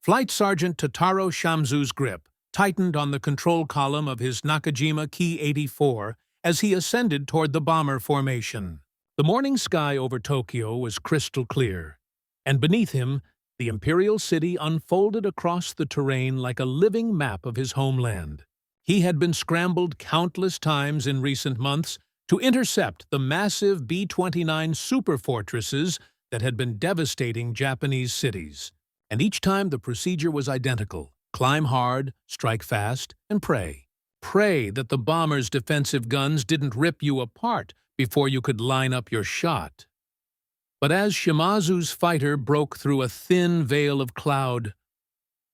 Flight Sergeant Totaro Shamsu's grip tightened on the control column of his Nakajima Ki-84 as he ascended toward the bomber formation. The morning sky over Tokyo was crystal clear, and beneath him, the Imperial city unfolded across the terrain like a living map of his homeland. He had been scrambled countless times in recent months to intercept the massive B-29 superfortresses that had been devastating Japanese cities. And each time the procedure was identical: climb hard, strike fast, and pray. Pray that the bomber's defensive guns didn't rip you apart before you could line up your shot. But as Shimazu's fighter broke through a thin veil of cloud,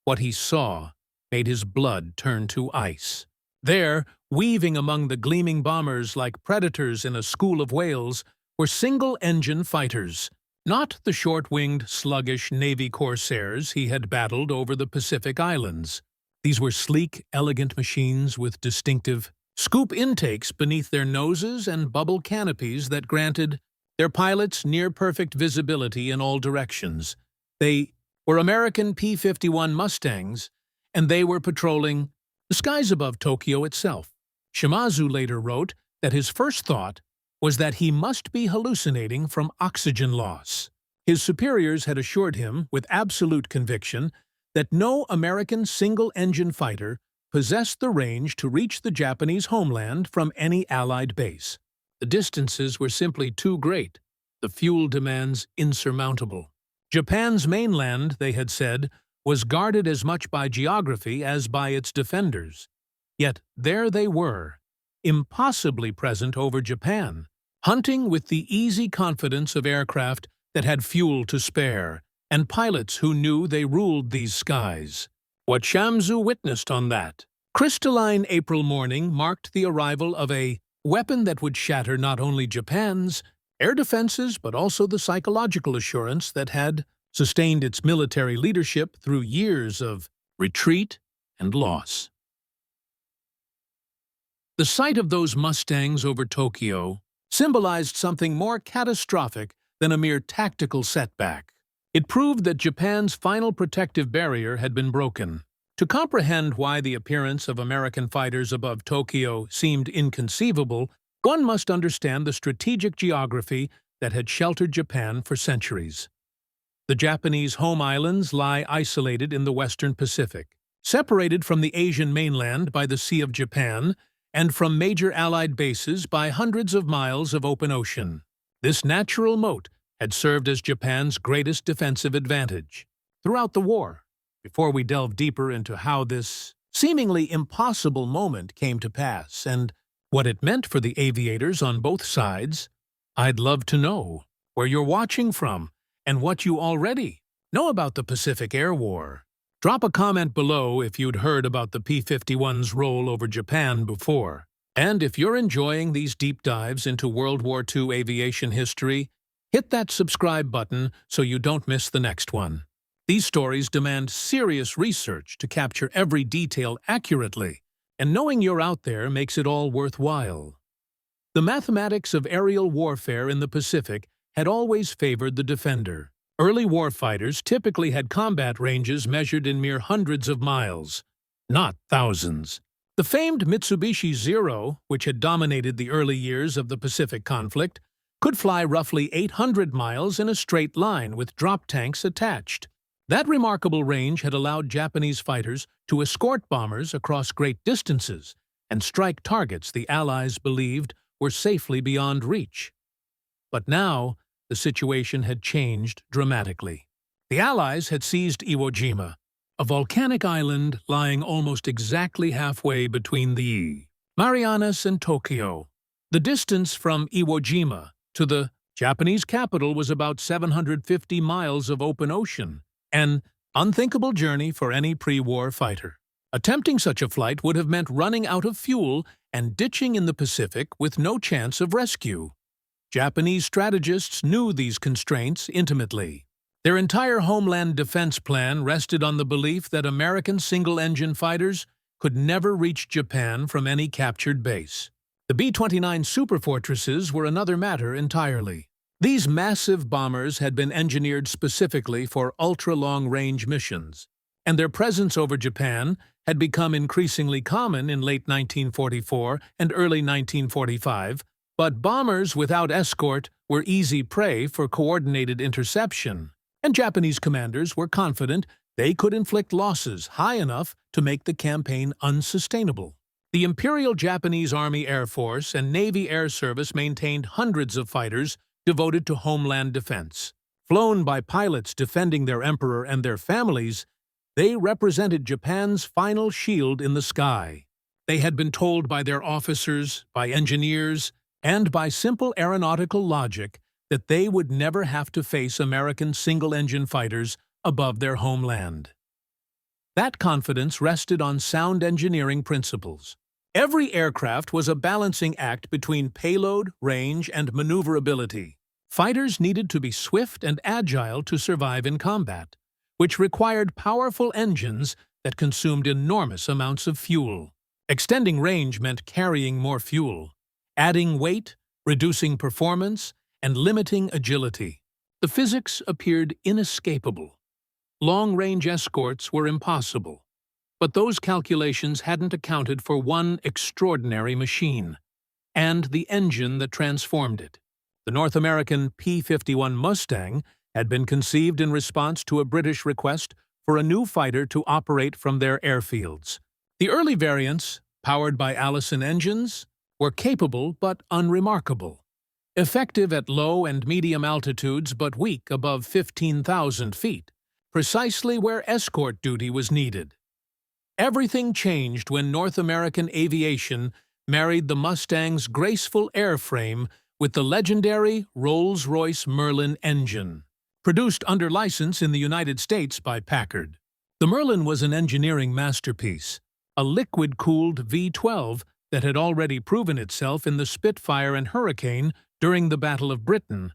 what he saw made his blood turn to ice. There, weaving among the gleaming bombers like predators in a school of whales, were single-engine fighters, not the short-winged, sluggish Navy corsairs he had battled over the Pacific Islands. These were sleek, elegant machines with distinctive scoop intakes beneath their noses and bubble canopies that granted their pilots near-perfect visibility in all directions. They were American P-51 Mustangs, and they were patrolling the skies above Tokyo itself. Shimazu later wrote that his first thought was that he must be hallucinating from oxygen loss. His superiors had assured him, with absolute conviction, that no American single-engine fighter possessed the range to reach the Japanese homeland from any Allied base. The distances were simply too great, the fuel demands insurmountable. Japan's mainland, they had said, was guarded as much by geography as by its defenders. Yet there they were, impossibly present over Japan, hunting with the easy confidence of aircraft that had fuel to spare, and pilots who knew they ruled these skies. What Shamsu witnessed on that crystalline April morning marked the arrival of a weapon that would shatter not only Japan's air defenses but also the psychological assurance that had sustained its military leadership through years of retreat and loss. The sight of those Mustangs over Tokyo symbolized something more catastrophic than a mere tactical setback. It proved that Japan's final protective barrier had been broken. To comprehend why the appearance of American fighters above Tokyo seemed inconceivable, one must understand the strategic geography that had sheltered Japan for centuries. The Japanese home islands lie isolated in the western Pacific, separated from the Asian mainland by the Sea of Japan and from major Allied bases by hundreds of miles of open ocean. This natural moat had served as Japan's greatest defensive advantage throughout the war. Before we delve deeper into how this seemingly impossible moment came to pass and what it meant for the aviators on both sides, I'd love to know where you're watching from and what you already know about the Pacific Air War. Drop a comment below if you'd heard about the P-51's role over Japan before. And if you're enjoying these deep dives into World War II aviation history, hit that subscribe button so you don't miss the next one. These stories demand serious research to capture every detail accurately, and knowing you're out there makes it all worthwhile. The mathematics of aerial warfare in the Pacific had always favored the defender. Early warfighters typically had combat ranges measured in mere hundreds of miles, not thousands. The famed Mitsubishi Zero, which had dominated the early years of the Pacific conflict, could fly roughly 800 miles in a straight line with drop tanks attached. That remarkable range had allowed Japanese fighters to escort bombers across great distances and strike targets the Allies believed were safely beyond reach. But now, the situation had changed dramatically. The Allies had seized Iwo Jima, a volcanic island lying almost exactly halfway between the Marianas and Tokyo. The distance from Iwo Jima to the Japanese capital was about 750 miles of open ocean, an unthinkable journey for any pre-war fighter. Attempting such a flight would have meant running out of fuel and ditching in the Pacific with no chance of rescue. Japanese strategists knew these constraints intimately. Their entire homeland defense plan rested on the belief that American single-engine fighters could never reach Japan from any captured base. The B-29 superfortresses were another matter entirely. These massive bombers had been engineered specifically for ultra-long-range missions, and their presence over Japan had become increasingly common in late 1944 and early 1945, but bombers without escort were easy prey for coordinated interception, and Japanese commanders were confident they could inflict losses high enough to make the campaign unsustainable. The Imperial Japanese Army Air Force and Navy Air Service maintained hundreds of fighters devoted to homeland defense. Flown by pilots defending their emperor and their families, they represented Japan's final shield in the sky. They had been told by their officers, by engineers, and by simple aeronautical logic that they would never have to face American single-engine fighters above their homeland. That confidence rested on sound engineering principles. Every aircraft was a balancing act between payload, range, and maneuverability. Fighters needed to be swift and agile to survive in combat, which required powerful engines that consumed enormous amounts of fuel. Extending range meant carrying more fuel, adding weight, reducing performance, and limiting agility. The physics appeared inescapable. Long-range escorts were impossible, but those calculations hadn't accounted for one extraordinary machine, and the engine that transformed it. The North American P-51 Mustang had been conceived in response to a British request for a new fighter to operate from their airfields. The early variants, powered by Allison engines, were capable but unremarkable, effective at low and medium altitudes but weak above 15,000 feet, precisely where escort duty was needed. Everything changed when North American aviation married the Mustang's graceful airframe with the legendary Rolls-Royce Merlin engine, produced under license in the United States by Packard. The Merlin was an engineering masterpiece, a liquid-cooled V-12 that had already proven itself in the Spitfire and Hurricane during the Battle of Britain,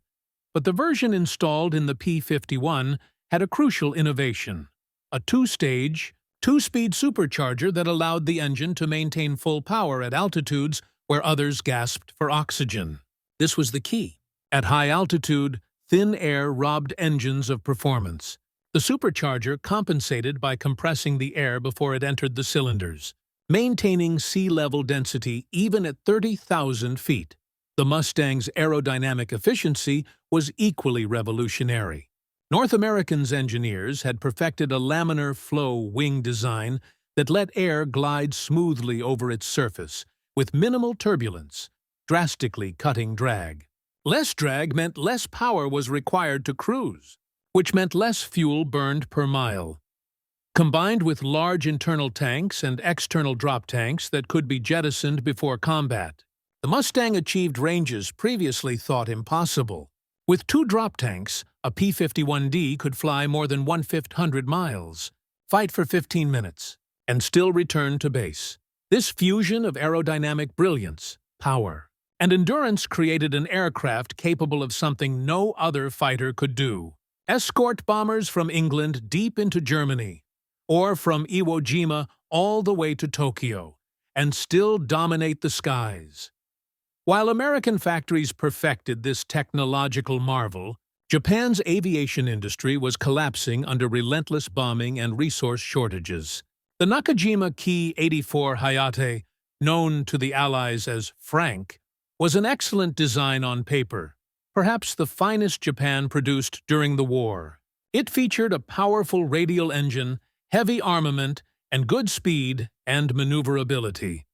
but the version installed in the P-51 had a crucial innovation: a two-stage, two-speed supercharger that allowed the engine to maintain full power at altitudes where others gasped for oxygen. This was the key. At high altitude, thin air robbed engines of performance. The supercharger compensated by compressing the air before it entered the cylinders, maintaining sea-level density even at 30,000 feet. The Mustang's aerodynamic efficiency was equally revolutionary. North Americans' engineers had perfected a laminar flow wing design that let air glide smoothly over its surface, with minimal turbulence, drastically cutting drag. Less drag meant less power was required to cruise, which meant less fuel burned per mile. Combined with large internal tanks and external drop tanks that could be jettisoned before combat, the Mustang achieved ranges previously thought impossible. With two drop tanks, a P-51D could fly more than 1,500 miles, fight for 15 minutes, and still return to base. This fusion of aerodynamic brilliance, power, and endurance created an aircraft capable of something no other fighter could do: escort bombers from England deep into Germany, or from Iwo Jima all the way to Tokyo, and still dominate the skies. While American factories perfected this technological marvel, Japan's aviation industry was collapsing under relentless bombing and resource shortages. The Nakajima Ki-84 Hayate, known to the Allies as Frank, was an excellent design on paper, perhaps the finest Japan produced during the war. It featured a powerful radial engine, heavy armament, and good speed and maneuverability.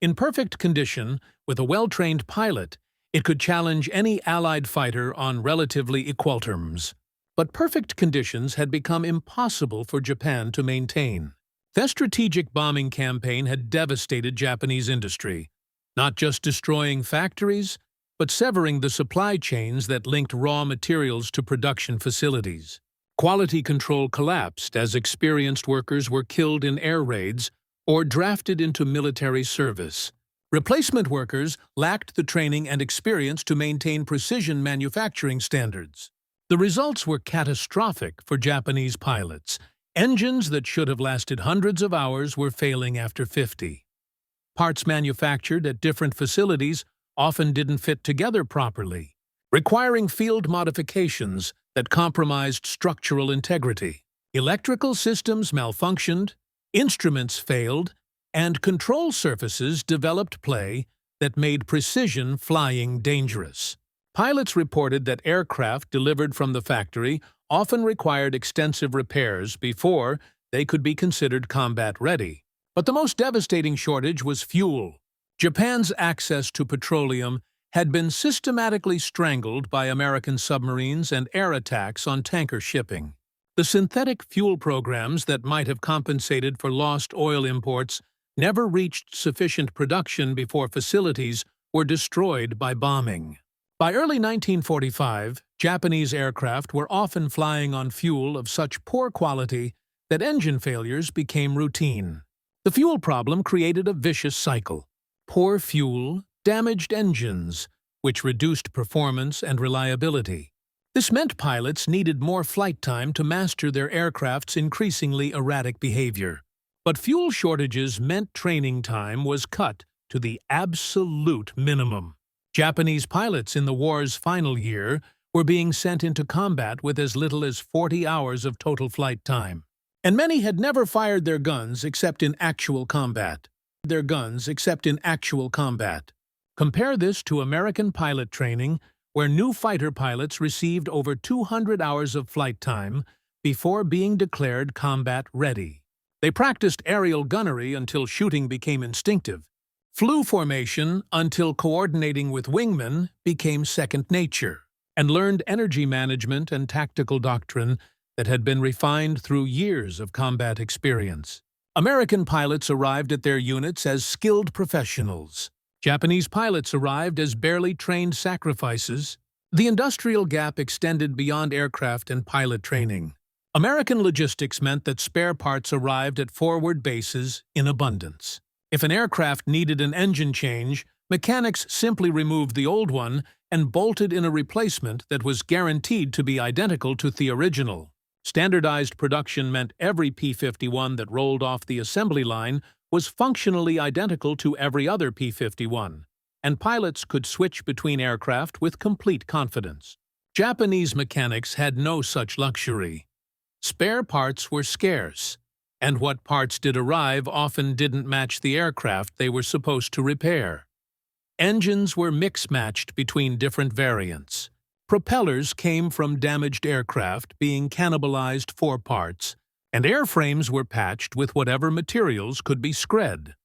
In perfect condition, with a well-trained pilot, it could challenge any Allied fighter on relatively equal terms. But perfect conditions had become impossible for Japan to maintain. The strategic bombing campaign had devastated Japanese industry, not just destroying factories, but severing the supply chains that linked raw materials to production facilities. Quality control collapsed as experienced workers were killed in air raids or drafted into military service. Replacement workers lacked the training and experience to maintain precision manufacturing standards. The results were catastrophic for Japanese pilots. Engines that should have lasted hundreds of hours were failing after 50. Parts manufactured at different facilities often didn't fit together properly, requiring field modifications that compromised structural integrity. Electrical systems malfunctioned, instruments failed, and control surfaces developed play that made precision flying dangerous. Pilots reported that aircraft delivered from the factory often required extensive repairs before they could be considered combat-ready. But the most devastating shortage was fuel. Japan's access to petroleum had been systematically strangled by American submarines and air attacks on tanker shipping. The synthetic fuel programs that might have compensated for lost oil imports never reached sufficient production before facilities were destroyed by bombing. By early 1945, Japanese aircraft were often flying on fuel of such poor quality that engine failures became routine. The fuel problem created a vicious cycle. Poor fuel damaged engines, which reduced performance and reliability. This meant pilots needed more flight time to master their aircraft's increasingly erratic behavior. But fuel shortages meant training time was cut to the absolute minimum. Japanese pilots in the war's final year were being sent into combat with as little as 40 hours of total flight time. And many had never fired their guns except in actual combat. Compare this to American pilot training, where new fighter pilots received over 200 hours of flight time before being declared combat-ready. They practiced aerial gunnery until shooting became instinctive, flew formation until coordinating with wingmen became second nature, and learned energy management and tactical doctrine that had been refined through years of combat experience. American pilots arrived at their units as skilled professionals. Japanese pilots arrived as barely trained sacrifices. The industrial gap extended beyond aircraft and pilot training. American logistics meant that spare parts arrived at forward bases in abundance. If an aircraft needed an engine change, mechanics simply removed the old one and bolted in a replacement that was guaranteed to be identical to the original. Standardized production meant every P-51 that rolled off the assembly line was functionally identical to every other P-51, and pilots could switch between aircraft with complete confidence. Japanese mechanics had no such luxury. Spare parts were scarce, and what parts did arrive often didn't match the aircraft they were supposed to repair. Engines were mix-matched between different variants. Propellers came from damaged aircraft being cannibalized for parts, and airframes were patched with whatever materials could be scred.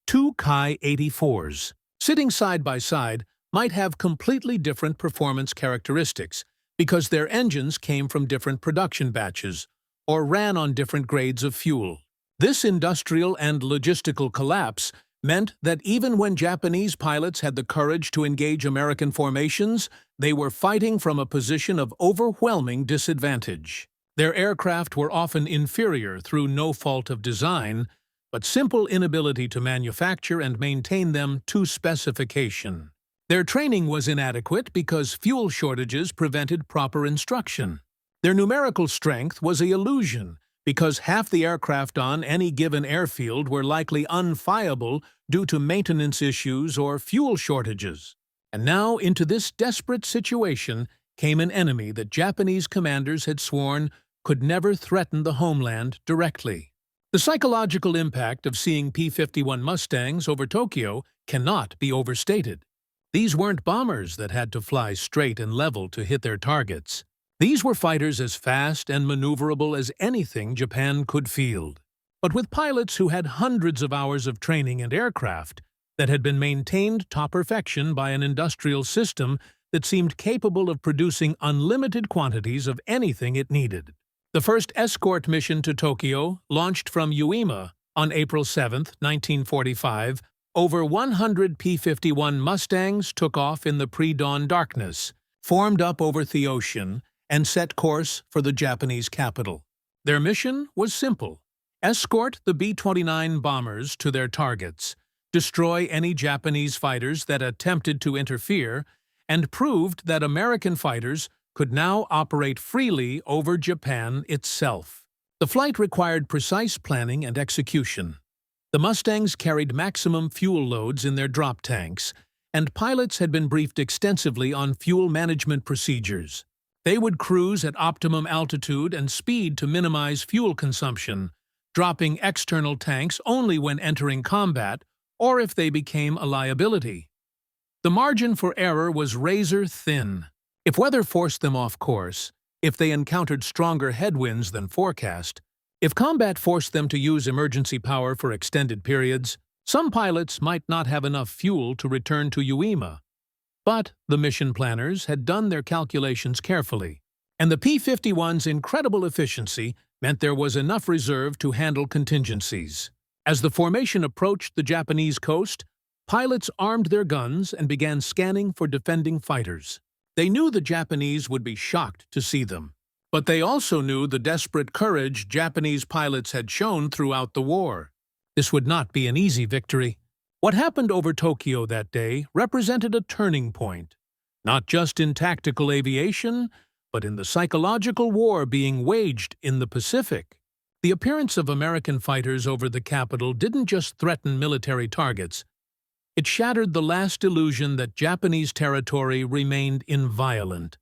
Two Ki-84s, sitting side by side, might have completely different performance characteristics because their engines came from different production batches or ran on different grades of fuel. This industrial and logistical collapse meant that even when Japanese pilots had the courage to engage American formations, they were fighting from a position of overwhelming disadvantage. Their aircraft were often inferior through no fault of design, but simple inability to manufacture and maintain them to specification. Their training was inadequate because fuel shortages prevented proper instruction. Their numerical strength was an illusion because half the aircraft on any given airfield were likely unflyable due to maintenance issues or fuel shortages. And now into this desperate situation came an enemy that Japanese commanders had sworn could never threaten the homeland directly. The psychological impact of seeing P-51 Mustangs over Tokyo cannot be overstated. These weren't bombers that had to fly straight and level to hit their targets. These were fighters as fast and maneuverable as anything Japan could field. But with pilots who had hundreds of hours of training and aircraft that had been maintained to perfection by an industrial system that seemed capable of producing unlimited quantities of anything it needed. The first escort mission to Tokyo launched from Uema on April 7, 1945. Over 100 P-51 Mustangs took off in the pre-dawn darkness, formed up over the ocean, and set course for the Japanese capital. Their mission was simple: escort the B-29 bombers to their targets, destroy any Japanese fighters that attempted to interfere, and proved that American fighters could now operate freely over Japan itself. The flight required precise planning and execution. The Mustangs carried maximum fuel loads in their drop tanks, and pilots had been briefed extensively on fuel management procedures. They would cruise at optimum altitude and speed to minimize fuel consumption, dropping external tanks only when entering combat or if they became a liability. The margin for error was razor thin. If weather forced them off course, if they encountered stronger headwinds than forecast, if combat forced them to use emergency power for extended periods, some pilots might not have enough fuel to return to UEMA. But the mission planners had done their calculations carefully, and the P-51's incredible efficiency meant there was enough reserve to handle contingencies. As the formation approached the Japanese coast, pilots armed their guns and began scanning for defending fighters. They knew the Japanese would be shocked to see them, but they also knew the desperate courage Japanese pilots had shown throughout the war. This would not be an easy victory. What happened over Tokyo that day represented a turning point, not just in tactical aviation, but in the psychological war being waged in the Pacific. The appearance of American fighters over the capital didn't just threaten military targets. It shattered the last illusion that Japanese territory remained inviolate.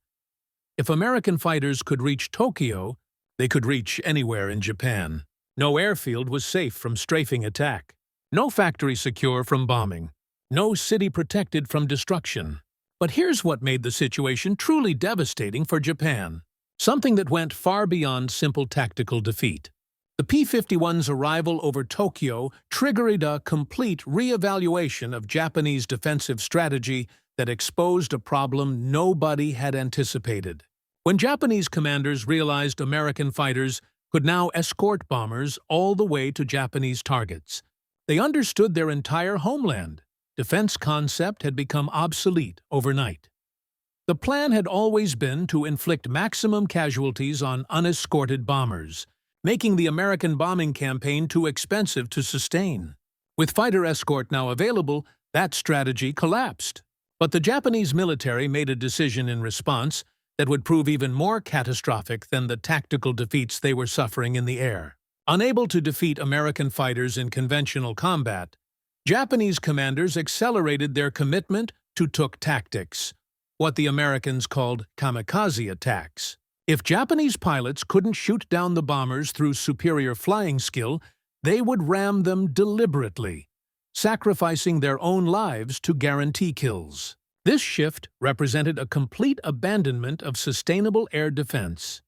If American fighters could reach Tokyo, they could reach anywhere in Japan. No airfield was safe from strafing attack. No factory secure from bombing. No city protected from destruction. But here's what made the situation truly devastating for Japan. Something that went far beyond simple tactical defeat. The P-51's arrival over Tokyo triggered a complete re-evaluation of Japanese defensive strategy that exposed a problem nobody had anticipated. When Japanese commanders realized American fighters could now escort bombers all the way to Japanese targets, they understood their entire homeland defense concept had become obsolete overnight. The plan had always been to inflict maximum casualties on unescorted bombers, making the American bombing campaign too expensive to sustain. With fighter escort now available, that strategy collapsed. But the Japanese military made a decision in response that would prove even more catastrophic than the tactical defeats they were suffering in the air. Unable to defeat American fighters in conventional combat, Japanese commanders accelerated their commitment to Tuk tactics, what the Americans called kamikaze attacks. If Japanese pilots couldn't shoot down the bombers through superior flying skill, they would ram them deliberately, sacrificing their own lives to guarantee kills. This shift represented a complete abandonment of sustainable air defense.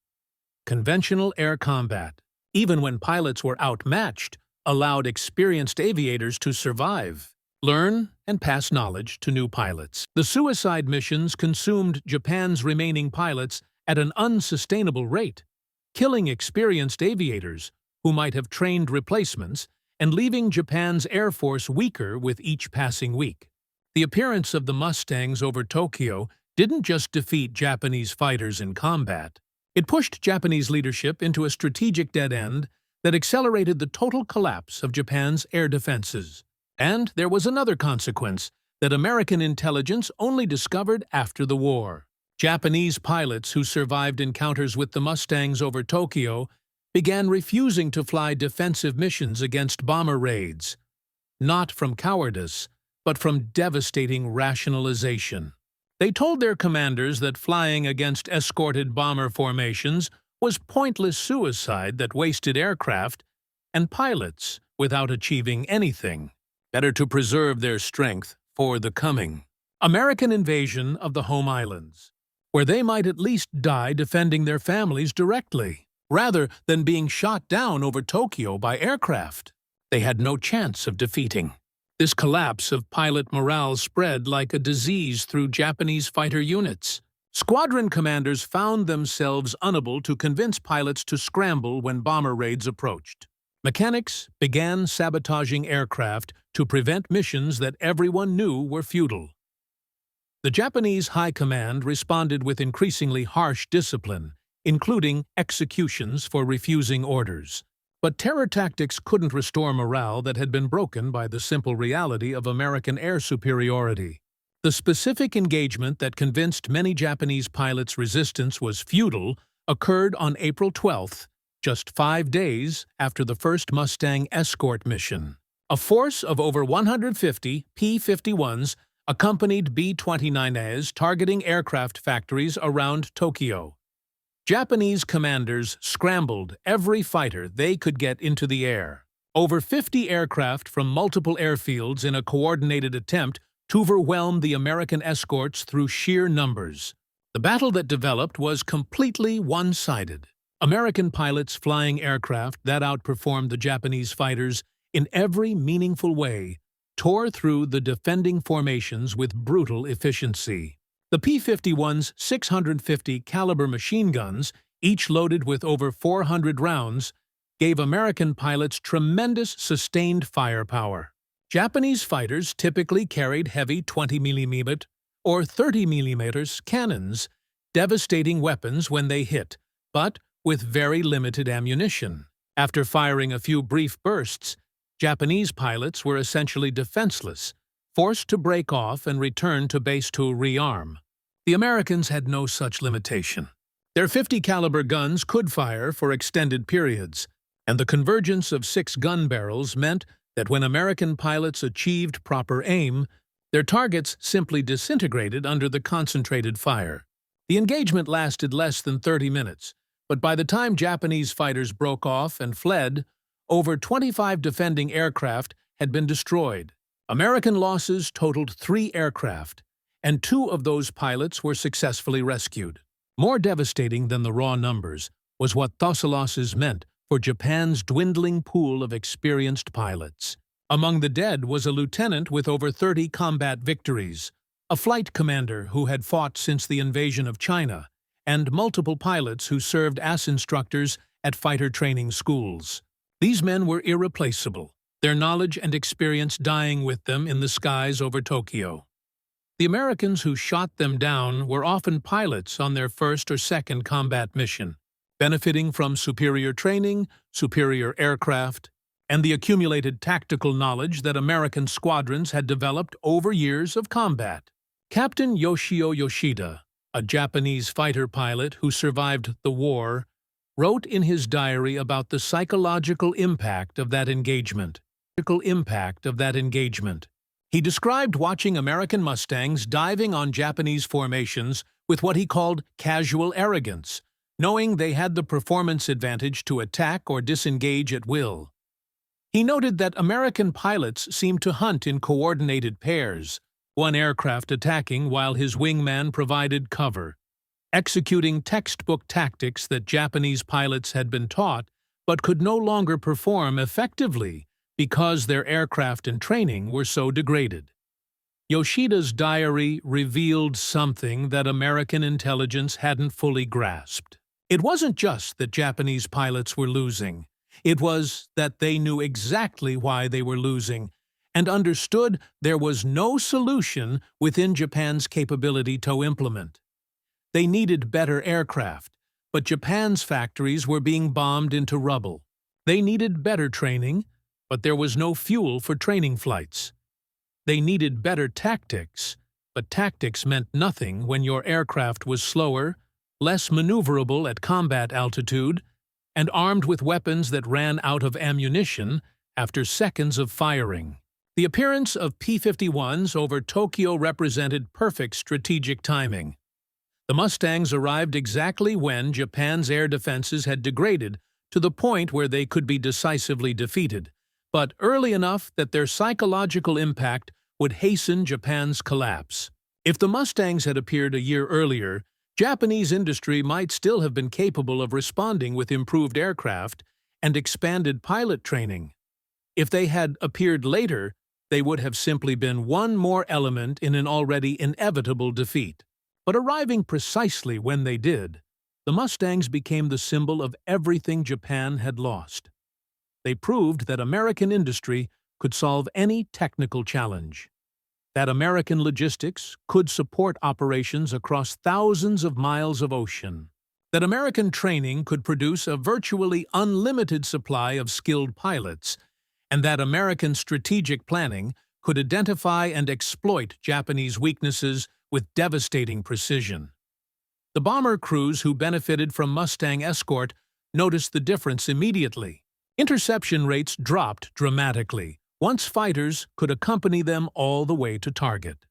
Conventional air combat, even when pilots were outmatched, allowed experienced aviators to survive, learn, and pass knowledge to new pilots. The suicide missions consumed Japan's remaining pilots at an unsustainable rate, killing experienced aviators who might have trained replacements and leaving Japan's Air Force weaker with each passing week. The appearance of the Mustangs over Tokyo didn't just defeat Japanese fighters in combat. It pushed Japanese leadership into a strategic dead end that accelerated the total collapse of Japan's air defenses. And there was another consequence that American intelligence only discovered after the war. Japanese pilots who survived encounters with the Mustangs over Tokyo began refusing to fly defensive missions against bomber raids, not from cowardice, but from devastating rationalization. They told their commanders that flying against escorted bomber formations was pointless suicide that wasted aircraft and pilots without achieving anything. Better to preserve their strength for the coming American invasion of the home islands, where they might at least die defending their families directly, rather than being shot down over Tokyo by aircraft they had no chance of defeating. This collapse of pilot morale spread like a disease through Japanese fighter units. Squadron commanders found themselves unable to convince pilots to scramble when bomber raids approached. Mechanics began sabotaging aircraft to prevent missions that everyone knew were futile. The Japanese High Command responded with increasingly harsh discipline, including executions for refusing orders. But terror tactics couldn't restore morale that had been broken by the simple reality of American air superiority. The specific engagement that convinced many Japanese pilots resistance was futile occurred on April 12th, just 5 days after the first Mustang escort mission. A force of over 150 P-51s accompanied B-29As targeting aircraft factories around Tokyo. Japanese commanders scrambled every fighter they could get into the air. Over 50 aircraft from multiple airfields in a coordinated attempt to overwhelm the American escorts through sheer numbers. The battle that developed was completely one-sided. American pilots flying aircraft that outperformed the Japanese fighters in every meaningful way tore through the defending formations with brutal efficiency. The P-51's 650 caliber machine guns, each loaded with over 400 rounds, gave American pilots tremendous sustained firepower. Japanese fighters typically carried heavy 20mm or 30mm cannons, devastating weapons when they hit, but with very limited ammunition. After firing a few brief bursts, Japanese pilots were essentially defenseless, forced to break off and return to base to rearm. The Americans had no such limitation. Their 50 caliber guns could fire for extended periods, and the convergence of 6 gun barrels meant that when American pilots achieved proper aim, their targets simply disintegrated under the concentrated fire. The engagement lasted less than 30 minutes, but by the time Japanese fighters broke off and fled, over 25 defending aircraft had been destroyed. American losses totaled 3 aircraft, and 2 of those pilots were successfully rescued. More devastating than the raw numbers was what those losses meant for Japan's dwindling pool of experienced pilots. Among the dead was a lieutenant with over 30 combat victories, a flight commander who had fought since the invasion of China, and multiple pilots who served as instructors at fighter training schools. These men were irreplaceable, their knowledge and experience dying with them in the skies over Tokyo. The Americans who shot them down were often pilots on their first or second combat mission, benefiting from superior training, superior aircraft, and the accumulated tactical knowledge that American squadrons had developed over years of combat. Captain Yoshio Yoshida, a Japanese fighter pilot who survived the war, wrote in his diary about the psychological impact of that engagement. He described watching American Mustangs diving on Japanese formations with what he called casual arrogance, knowing they had the performance advantage to attack or disengage at will. He noted that American pilots seemed to hunt in coordinated pairs, one aircraft attacking while his wingman provided cover, executing textbook tactics that Japanese pilots had been taught but could no longer perform effectively because their aircraft and training were so degraded. Yoshida's diary revealed something that American intelligence hadn't fully grasped. It wasn't just that Japanese pilots were losing. It was that they knew exactly why they were losing and understood there was no solution within Japan's capability to implement. They needed better aircraft, but Japan's factories were being bombed into rubble. They needed better training, but there was no fuel for training flights. They needed better tactics, but tactics meant nothing when your aircraft was slower, less maneuverable at combat altitude, and armed with weapons that ran out of ammunition after seconds of firing. The appearance of P-51s over Tokyo represented perfect strategic timing. The Mustangs arrived exactly when Japan's air defenses had degraded to the point where they could be decisively defeated, but early enough that their psychological impact would hasten Japan's collapse. If the Mustangs had appeared a year earlier, Japanese industry might still have been capable of responding with improved aircraft and expanded pilot training. If they had appeared later, they would have simply been one more element in an already inevitable defeat. But arriving precisely when they did, the Mustangs became the symbol of everything Japan had lost. They proved that American industry could solve any technical challenge, that American logistics could support operations across thousands of miles of ocean, that American training could produce a virtually unlimited supply of skilled pilots, and that American strategic planning could identify and exploit Japanese weaknesses with devastating precision. The bomber crews who benefited from Mustang escort noticed the difference immediately. Interception rates dropped dramatically once fighters could accompany them all the way to target.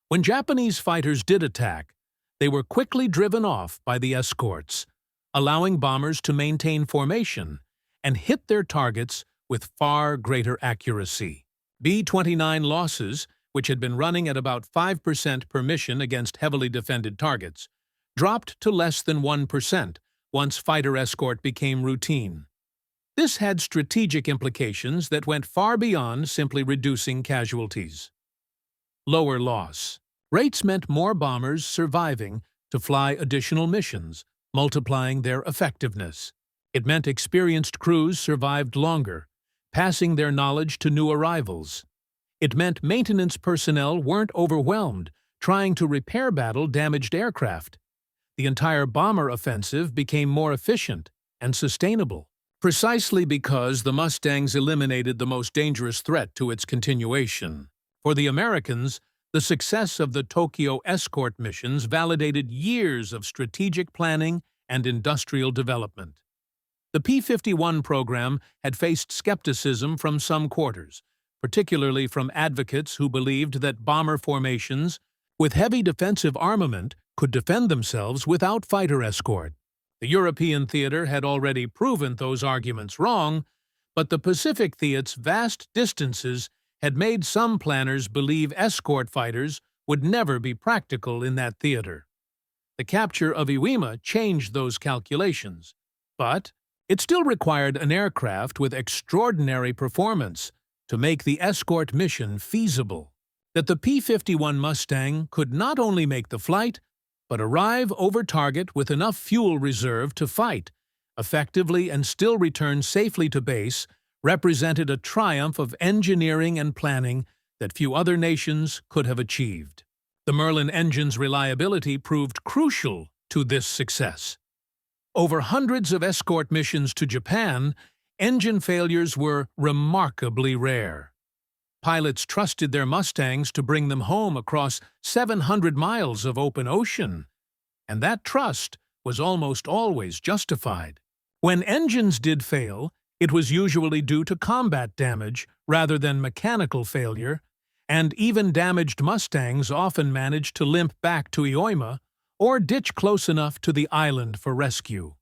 When Japanese fighters did attack, they were quickly driven off by the escorts, allowing bombers to maintain formation and hit their targets with far greater accuracy. B-29 losses, which had been running at about 5% per mission against heavily defended targets, dropped to less than 1% once fighter escort became routine. This had strategic implications that went far beyond simply reducing casualties. Lower loss rates meant more bombers surviving to fly additional missions, multiplying their effectiveness. It meant experienced crews survived longer, passing their knowledge to new arrivals. It meant maintenance personnel weren't overwhelmed, trying to repair damaged aircraft. The entire bomber offensive became more efficient and sustainable, precisely because the Mustangs eliminated the most dangerous threat to its continuation. For the Americans, the success of the Tokyo escort missions validated years of strategic planning and industrial development. The P-51 program had faced skepticism from some quarters, particularly from advocates who believed that bomber formations with heavy defensive armament could defend themselves without fighter escort. The European theater had already proven those arguments wrong, but the Pacific theater's vast distances had made some planners believe escort fighters would never be practical in that theater. The capture of Iwo Jima changed those calculations, but it still required an aircraft with extraordinary performance to make the escort mission feasible. That the P-51 Mustang could not only make the flight, but arrive over target with enough fuel reserve to fight effectively and still return safely to base represented a triumph of engineering and planning that few other nations could have achieved. The Merlin engine's reliability proved crucial to this success. Over hundreds of escort missions to Japan, engine failures were remarkably rare. Pilots trusted their Mustangs to bring them home across 700 miles of open ocean, and that trust was almost always justified. When engines did fail, it was usually due to combat damage rather than mechanical failure, and even damaged Mustangs often managed to limp back to Iwo Jima or ditch close enough to the island for rescue.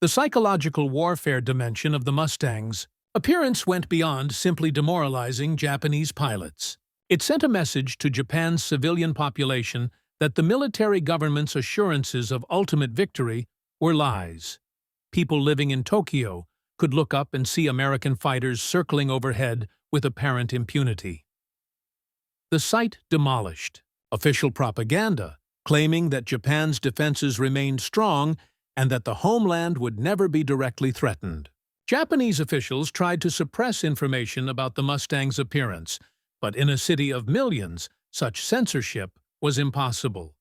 The psychological warfare dimension of the Mustang's appearance went beyond simply demoralizing Japanese pilots. It sent a message to Japan's civilian population that the military government's assurances of ultimate victory were lies. People living in Tokyo could look up and see American fighters circling overhead with apparent impunity. The site demolished. Official propaganda claiming that Japan's defenses remained strong and that the homeland would never be directly threatened. Japanese officials tried to suppress information about the Mustang's appearance, but in a city of millions, such censorship was impossible.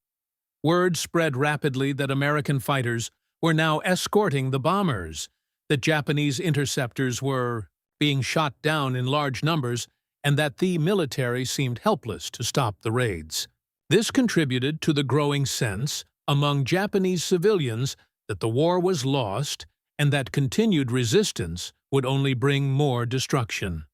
Word spread rapidly that American fighters were now escorting the bombers, that Japanese interceptors were being shot down in large numbers, and that the military seemed helpless to stop the raids. This contributed to the growing sense among Japanese civilians that the war was lost and that continued resistance would only bring more destruction.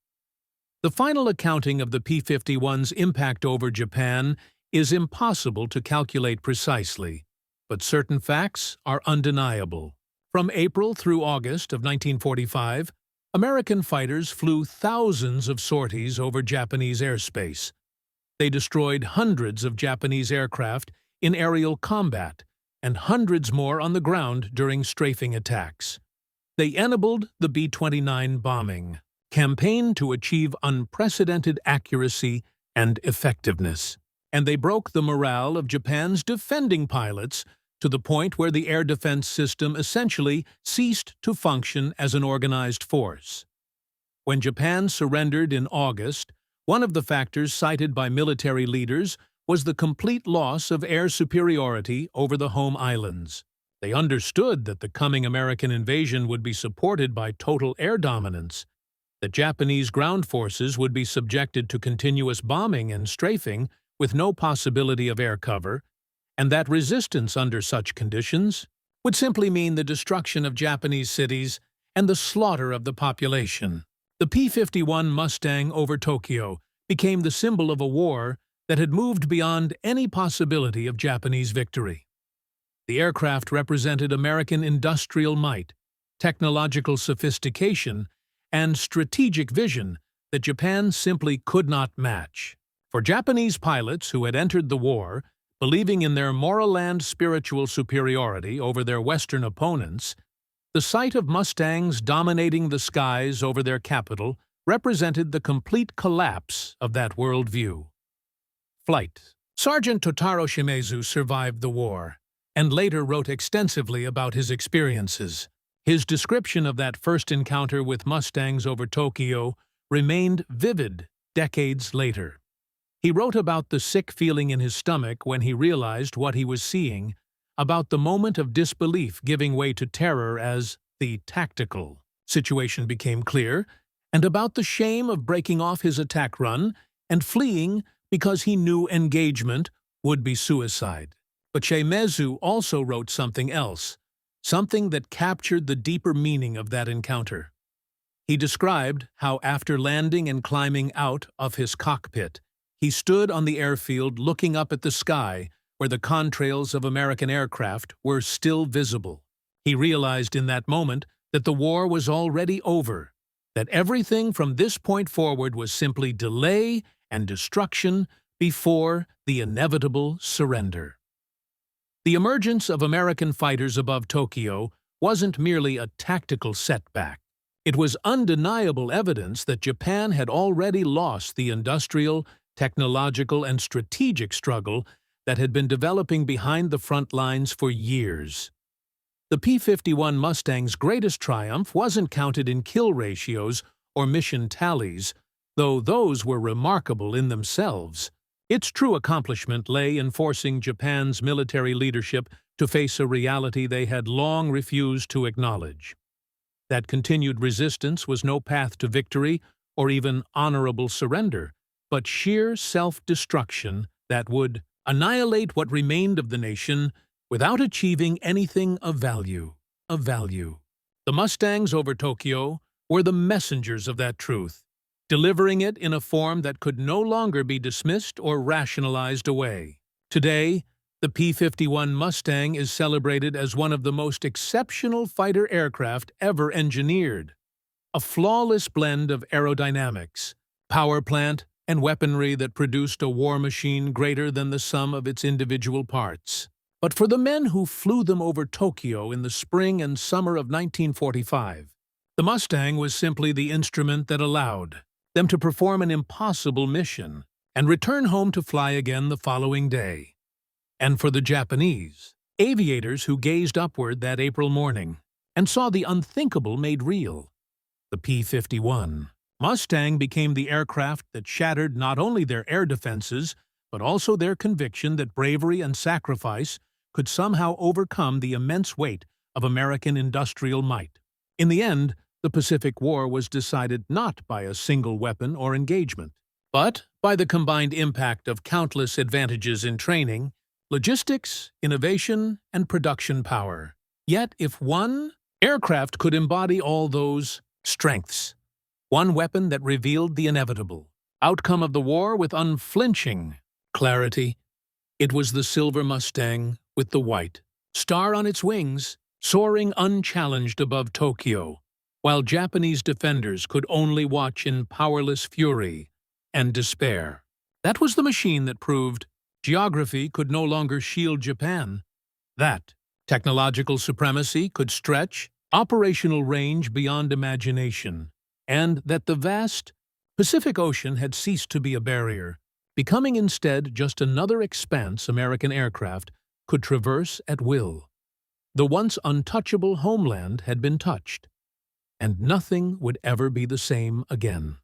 The final accounting of the P-51's impact over Japan is impossible to calculate precisely, but certain facts are undeniable. From April through August of 1945, American fighters flew thousands of sorties over Japanese airspace. They destroyed hundreds of Japanese aircraft in aerial combat and hundreds more on the ground during strafing attacks. They enabled the B-29 bombing campaign to achieve unprecedented accuracy and effectiveness, and they broke the morale of Japan's defending pilots to the point where the air defense system essentially ceased to function as an organized force. When Japan surrendered in August, one of the factors cited by military leaders was the complete loss of air superiority over the home islands. They understood that the coming American invasion would be supported by total air dominance, that Japanese ground forces would be subjected to continuous bombing and strafing with no possibility of air cover, and that resistance under such conditions would simply mean the destruction of Japanese cities and the slaughter of the population. The P-51 Mustang over Tokyo became the symbol of a war that had moved beyond any possibility of Japanese victory. The aircraft represented American industrial might, technological sophistication, and strategic vision that Japan simply could not match. For Japanese pilots who had entered the war, believing in their moral and spiritual superiority over their Western opponents, the sight of Mustangs dominating the skies over their capital represented the complete collapse of that worldview. Flight. Sergeant Totaro Shimezu survived the war, and later wrote extensively about his experiences. His description of that first encounter with Mustangs over Tokyo remained vivid decades later. He wrote about the sick feeling in his stomach when he realized what he was seeing, about the moment of disbelief giving way to terror as the tactical situation became clear, and about the shame of breaking off his attack run and fleeing because he knew engagement would be suicide. But Shimezu also wrote something else, something that captured the deeper meaning of that encounter. He described how after landing and climbing out of his cockpit, he stood on the airfield looking up at the sky where the contrails of American aircraft were still visible. He realized in that moment that the war was already over, that everything from this point forward was simply delay and destruction before the inevitable surrender. The emergence of American fighters above Tokyo wasn't merely a tactical setback. It was undeniable evidence that Japan had already lost the industrial, technological, and strategic struggle that had been developing behind the front lines for years. The P-51 Mustang's greatest triumph wasn't counted in kill ratios or mission tallies, though those were remarkable in themselves. Its true accomplishment lay in forcing Japan's military leadership to face a reality they had long refused to acknowledge. That continued resistance was no path to victory or even honorable surrender, but sheer self-destruction that would annihilate what remained of the nation without achieving anything of value. The Mustangs over Tokyo were the messengers of that truth, delivering it in a form that could no longer be dismissed or rationalized away. Today, the P-51 Mustang is celebrated as one of the most exceptional fighter aircraft ever engineered. A flawless blend of aerodynamics, power plant, and weaponry that produced a war machine greater than the sum of its individual parts. But for the men who flew them over Tokyo in the spring and summer of 1945, the Mustang was simply the instrument that allowed them to perform an impossible mission and return home to fly again the following day. And for the Japanese, aviators who gazed upward that April morning and saw the unthinkable made real, the P-51 Mustang became the aircraft that shattered not only their air defenses, but also their conviction that bravery and sacrifice could somehow overcome the immense weight of American industrial might. In the end, the Pacific War was decided not by a single weapon or engagement, but by the combined impact of countless advantages in training, logistics, innovation, and production power. Yet if one aircraft could embody all those strengths, one weapon that revealed the inevitable outcome of the war with unflinching clarity, it was the silver Mustang with the white star on its wings, soaring unchallenged above Tokyo, while Japanese defenders could only watch in powerless fury and despair. That was the machine that proved geography could no longer shield Japan, that technological supremacy could stretch operational range beyond imagination, and that the vast Pacific Ocean had ceased to be a barrier, becoming instead just another expanse American aircraft could traverse at will. The once untouchable homeland had been touched, and nothing would ever be the same again.